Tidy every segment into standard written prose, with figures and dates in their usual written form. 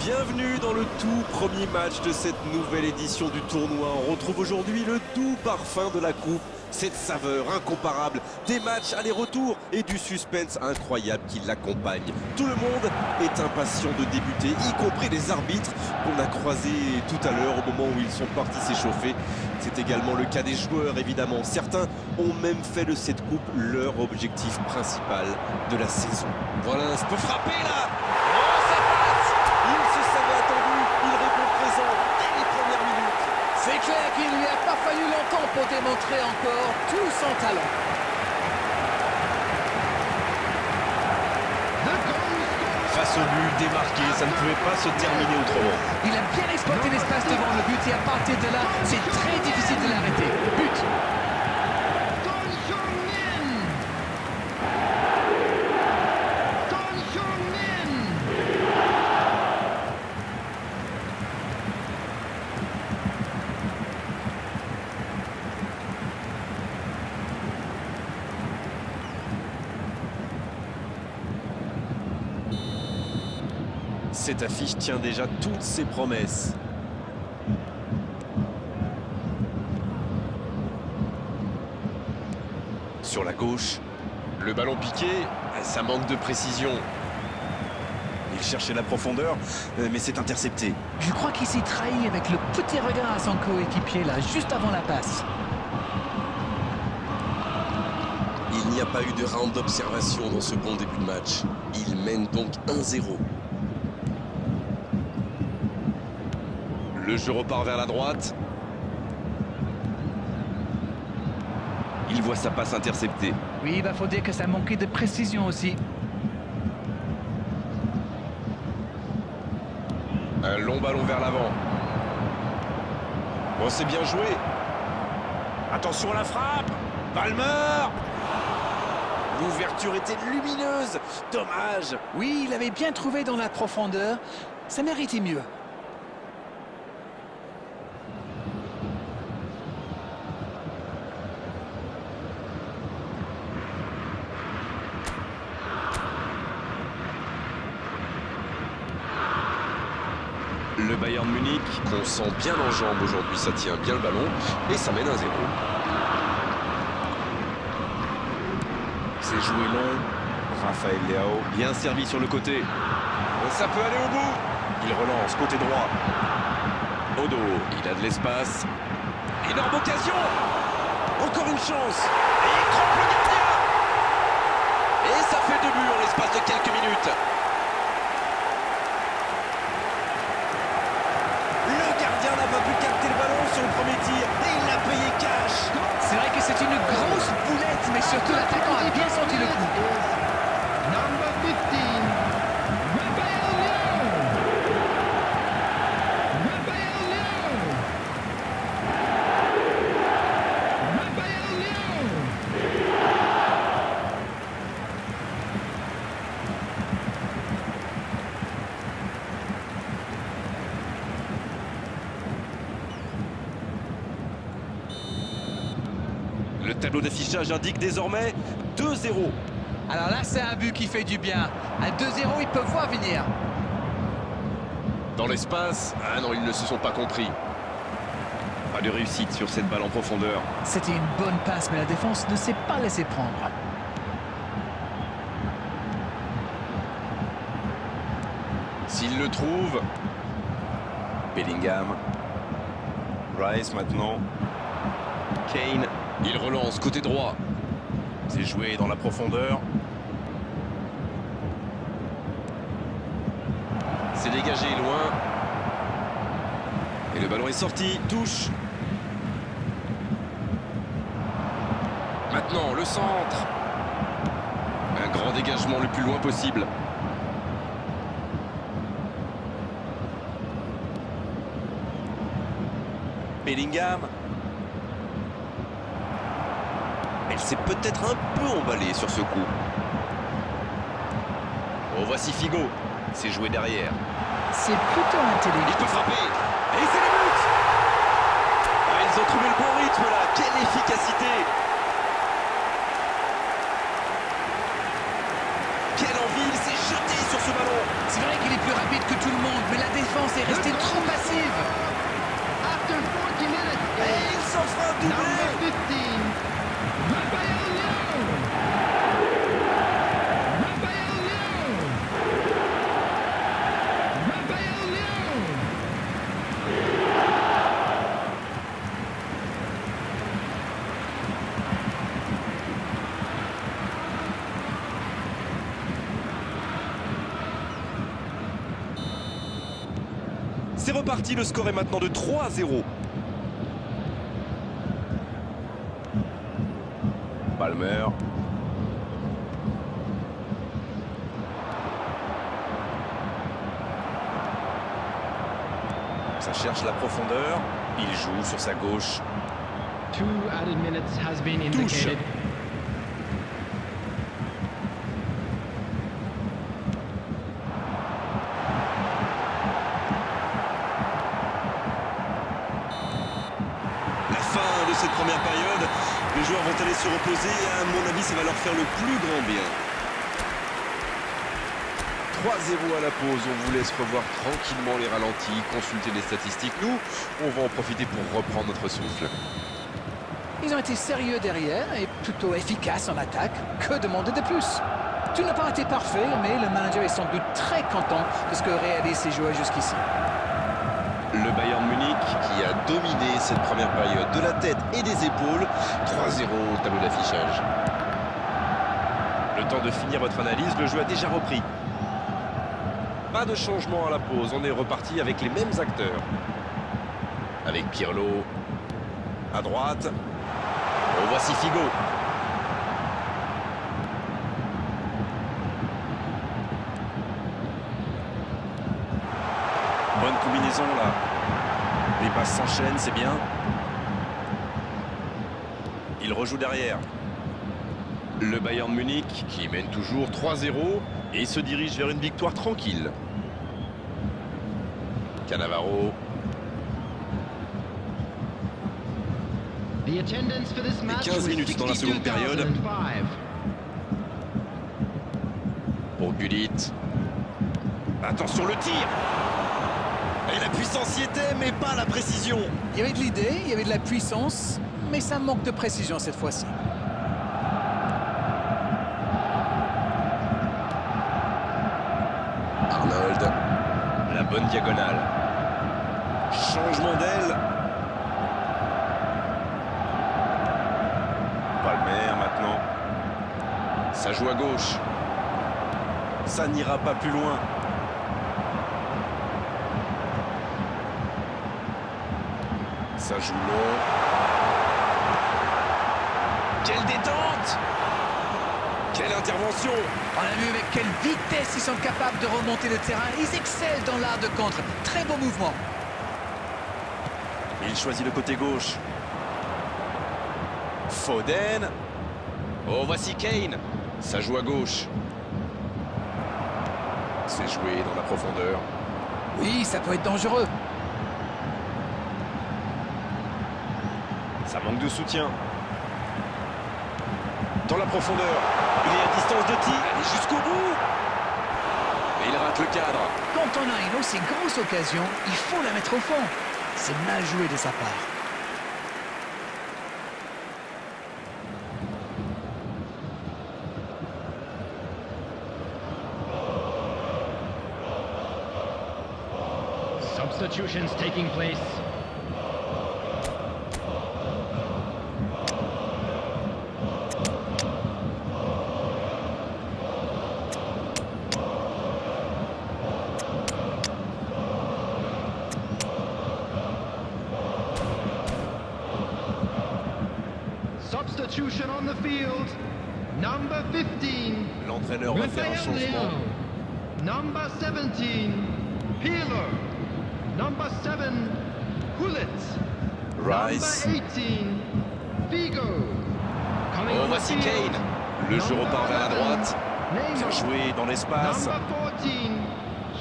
Bienvenue dans le tout premier match de cette nouvelle édition du tournoi. On retrouve aujourd'hui le doux parfum de la coupe, cette saveur incomparable, des matchs aller-retour et du suspense incroyable qui l'accompagne. Tout le monde est impatient de débuter, y compris les arbitres qu'on a croisés tout à l'heure au moment où ils sont partis s'échauffer. C'est également le cas des joueurs évidemment. Certains ont même fait de cette coupe leur objectif principal de la saison. Voilà, ça peut frapper là. Il se savait attendu, il répond présent dès les premières minutes. C'est clair qu'il ne lui a pas fallu longtemps pour démontrer encore tout son talent. Face au but démarqué, ça ne pouvait pas se terminer autrement. Il a bien exploité l'espace devant le but et à partir de là, c'est très difficile de l'arrêter. But. Cette affiche tient déjà toutes ses promesses. Sur la gauche, le ballon piqué, ça manque de précision. Il cherchait la profondeur, mais c'est intercepté. Je crois qu'il s'est trahi avec le petit regard à son coéquipier là, juste avant la passe. Il n'y a pas eu de round d'observation dans ce bon début de match. Il mène donc 1-0. Le jeu repart vers la droite. Il voit sa passe interceptée. Oui, il faut dire que ça manquait de précision aussi. Un long ballon vers l'avant. Bon, c'est bien joué. Attention à la frappe. Palmer. L'ouverture était lumineuse. Dommage. Oui, il avait bien trouvé dans la profondeur. Ça méritait mieux. Le Bayern Munich, qu'on sent bien en jambes aujourd'hui, ça tient bien le ballon et ça mène 1-0. C'est joué long. Raphaël Leao, bien servi sur le côté. Ça peut aller au bout. Il relance côté droit. Odo, il a de l'espace. Énorme occasion. Encore une chance. Et il trompe le gardien. Et ça fait 2 buts en l'espace de quelques minutes. N'a pas pu capter le ballon sur le premier tir et il l'a payé cash. C'est vrai que c'est une grosse boulette, mais surtout l'attaquant a bien senti le coup. Number 15, Raphaël Leao. Raphaël Leao. Raphaël Leao. Le tableau d'affichage indique désormais 2-0. Alors là, c'est un but qui fait du bien. À 2-0, ils peuvent voir venir. Dans l'espace, ah non, ils ne se sont pas compris. Pas de réussite sur cette balle en profondeur. C'était une bonne passe, mais la défense ne s'est pas laissée prendre. S'il le trouve, Bellingham. Rice maintenant. Kane. Il relance côté droit. C'est joué dans la profondeur. C'est dégagé loin. Et le ballon est sorti. Touche. Maintenant, le centre. Un grand dégagement le plus loin possible. Bellingham. Elle s'est peut-être un peu emballée sur ce coup. Oh, voici Figo. C'est joué derrière. C'est plutôt Il intelligent. peut frapper. Et c'est le but. Ah, ils ont trouvé le bon rythme là. Quelle efficacité. Quelle envie. Il s'est jeté sur ce ballon. C'est vrai qu'il est plus rapide que tout le monde, mais la défense est restée trop passive. After 40 minutes, Et il s'offre un doublé. number 15, Raphael Leão. Raphael Leão. Raphael Leão. C'est reparti, le score est maintenant de 3-0. Palmer. Ça cherche la profondeur. Il joue sur sa gauche. 2 added minutes has been Touche. indicated. La fin de cette première période. Les joueurs vont aller se reposer et à mon avis, ça va leur faire le plus grand bien. 3-0 à la pause. On vous laisse revoir tranquillement les ralentis, consulter les statistiques. Nous, on va en profiter pour reprendre notre souffle. Ils ont été sérieux derrière et plutôt efficaces en attaque. Que demander de plus? Tout n'a pas été parfait, mais le manager est sans doute très content de ce que réalisent ses joueurs jusqu'ici. Le Bayern Munich qui a dominé cette première période de la tête et des épaules. 3-0 au tableau d'affichage. Le temps de finir votre analyse, le jeu a déjà repris. Pas de changement à la pause, on est reparti avec les mêmes acteurs. Avec Pirlo à droite. Oh, voici Figo. Bonne combinaison là. Les passes s'enchaînent, c'est bien. Il rejoue derrière. Le Bayern Munich qui mène toujours 3-0 et se dirige vers une victoire tranquille. Cannavaro. The attendance for this match 15 was minutes dans la seconde période. 62,005. Pour Gullit. Attention le tir. Et la puissance y était, mais pas la précision. Il y avait de l'idée, il y avait de la puissance, mais ça manque de précision cette fois-ci. Arnold. La bonne diagonale. Changement d'aile. Palmer maintenant. Ça joue à gauche. Ça n'ira pas plus loin. Ça joue long. Quelle détente! Quelle intervention! On a vu avec quelle vitesse ils sont capables de remonter le terrain. Ils excellent dans l'art de contre. Très beau mouvement. Il choisit le côté gauche. Foden. Oh, voici Kane. Ça joue à gauche. C'est joué dans la profondeur. Oui, ça peut être dangereux. Ça manque de soutien. Dans la profondeur. Il est à distance de tir. Allez jusqu'au bout. Et il rate le cadre. Quand on a une aussi grosse occasion, il faut la mettre au fond. C'est mal joué de sa part. Substitutions taking place. Substitution on the field. Number 15. L'entraîneur va faire un Raphael changement. Leão. Number 17. Pirlo. Number 7. Gullit. Rice. Number 18. Figo. Coming Oh, on the voici field. Kane. Le jeu Number repart vers la 11, droite. Bien Neymar. joué dans l'espace. Number 14.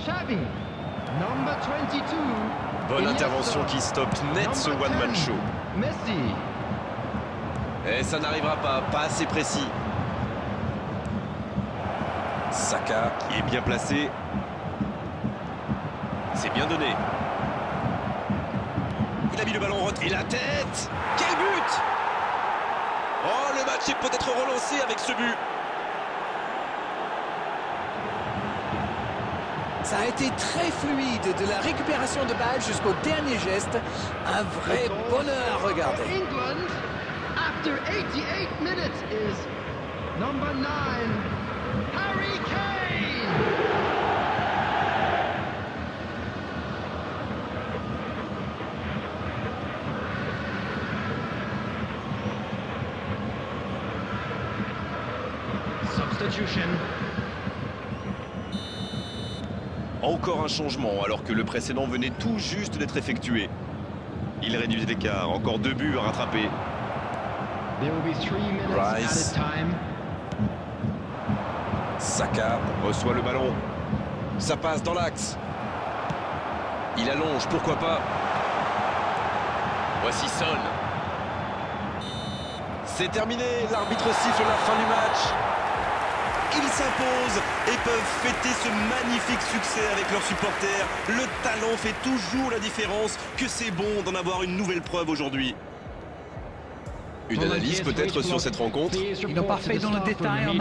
Xavi. Number 22. Bonne Iniesta. intervention qui stoppe net ce Number one-man 10, show. Messi. Et ça n'arrivera pas assez précis. Saka qui est bien placé. C'est bien donné. Il a mis le ballon en et la tête. Quel but! Oh, le match est peut-être relancé avec ce but. Ça a été très fluide, de la récupération de balle jusqu'au dernier geste. Un vrai bonheur à regarder. England, after 88 minutes, is number 9, Harry Kane. Substitution. Encore un changement alors que le précédent venait tout juste d'être effectué. Il réduit l'écart, encore 2 buts à rattraper. There will be 3 minutes Rice. added time. Saka reçoit le ballon. Ça passe dans l'axe. Il allonge, pourquoi pas. Voici Son. C'est terminé, l'arbitre siffle la fin du match. Ils s'imposent et peuvent fêter ce magnifique succès avec leurs supporters. Le talent fait toujours la différence, que c'est bon d'en avoir une nouvelle preuve aujourd'hui. Une analyse peut-être sur cette rencontre. Ils n'ont pas fait dans le détail en